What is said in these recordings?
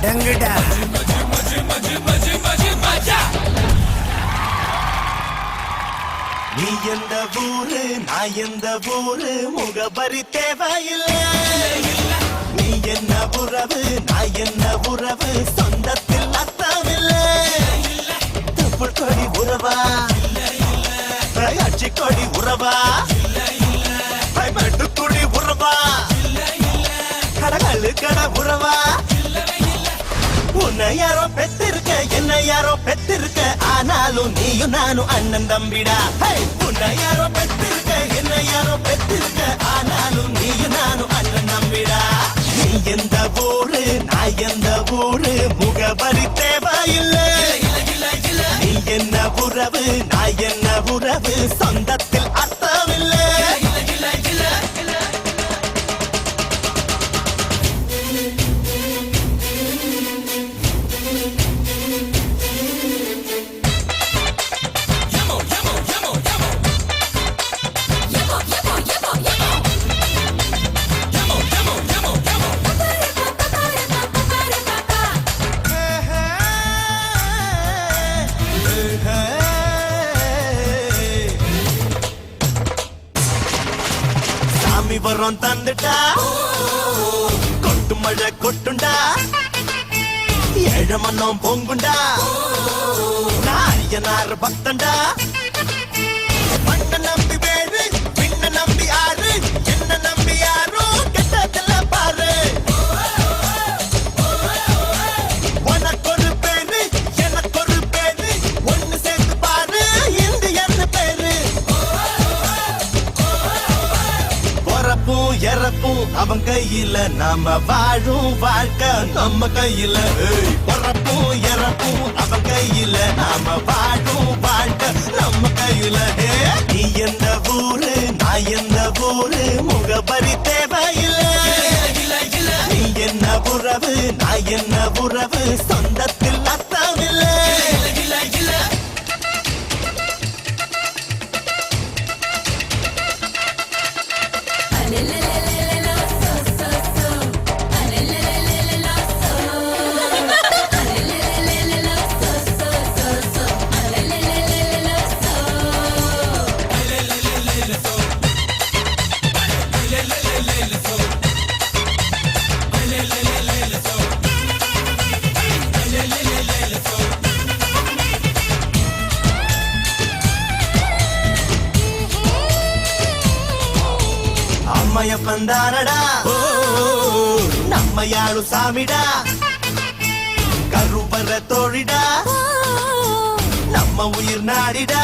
அடங்குடா. நீ எந்த ஊரு நான் எந்த ஊரு முகபரி தேவையில்லை. நீ என்ன உறவு நான் என்ன உறவு சொந்தத்தில் அர்த்தமில்லை. தொப்புள் கொடி உறவா அச்சி கொடி உறவா மெட்டுக்குடி உறவா கடகழு கட உறவா. உன்னை யாரோ பெத்திருக்க என்ன யாரோ பெத்திருக்க ஆனாலும் நீயும் நானும் அண்ணன் தம்பிடா. உன்னை யாரோ பெத்திருக்க என்ன யாரோ பெத்திருக்க ஆனாலும் நீயும் நானும் அண்ணன் தம்பிடா. நீ எந்த ஊரு நான் எந்த ஊரு முகபரி தேவையில்லை. நீ என்ன உறவு நான் என்ன உறவு சொந்தத்தில் அர்த்தமில்லை. சாமி வரம் தந்துட்டா கொட்டு மழை கொட்டுண்டா ஏழ மன்னம் பொங்குண்டா நாரியனார் பக்தண்டா. பண்ண நம்பி வேறு பின்ன நம்பி ஆறு என்ன நம்பி யாரோ கெட்டதில்ல பாரு. உனக்கு ஒரு பேரு எனக்கு ஒரு பேரு ஒன்னு சேர்த்து பாரு இந்தியன்னு பேரு. பொறப்பும் இறப்பும் அவன் கையில நாம வாழும் வாழ்க்கை நம்ம கையில. பொறப்பும் இறப்பும் அவன் கையில நாம வாழும் வாழ்க்கை நம்ம கையில. நீ எந்த ஊரு நான் எந்த ஊரு முகபரி தேவையில்லை. நீ என்ன உறவு நான் என்ன உறவு சொந்தத்தில் அர்த்தமில்லை. அம்மைய பந்தானடா நம்ம யாழு சாமிடா. கருவற தோழிடா நம்ம உயிர் நாடிடா.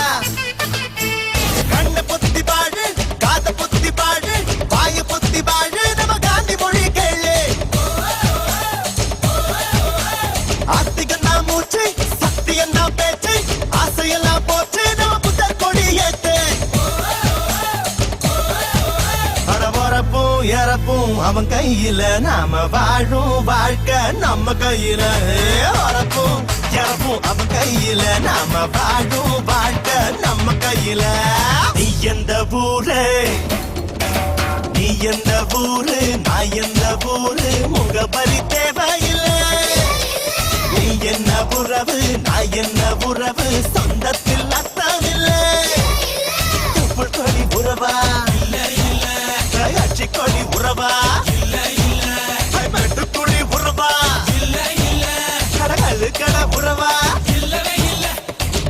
கண்ண பொத்தி பாடு காத பொத்தி பாடு வாய பொத்தி பாடு நம்ம காந்தி மொழி கேளு. ஆத்திகன் நான் மூச்சு சத்தியன் நான் பேச்சு ஆசையெல்லாம் போச்சு நம்ம புத்தர் கொடி ஏத்து. இறப்பும் அவன் கையில நாம வாழும் வாழ்க்கை நம்ம கையில. இறப்பும் இறப்பும் அவன் கையில நாம வாழும் வாழ்க்கை நம்ம கையில. நீ எந்த ஊரு நீ எந்த ஊரு நான் எந்த ஊரு முகபரி தேவையில்லை. நீ என்ன உறவு நான் என்ன உறவு சொந்தத்தில் அர்த்தமில்லை. தொப்புள் கொடி உறவா அச்சி கொடி உறவா மெட்டுக்குடி உறவா கடகழு கட உறவா.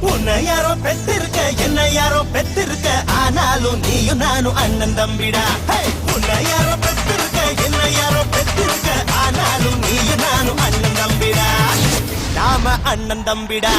உன்னை யாரோ பெத்திருக்க என்ன யாரோ பெத்திருக்க ஆனாலும் நீயும் நானும் அண்ணன் தம்பிடா. உன்னை யாரோ பெத்திருக்க என்ன யாரோ பெத்திருக்க ஆனாலும் நீயும் நானும் அண்ணன் தம்பிடா. நாம அண்ணன் தம்பிடா.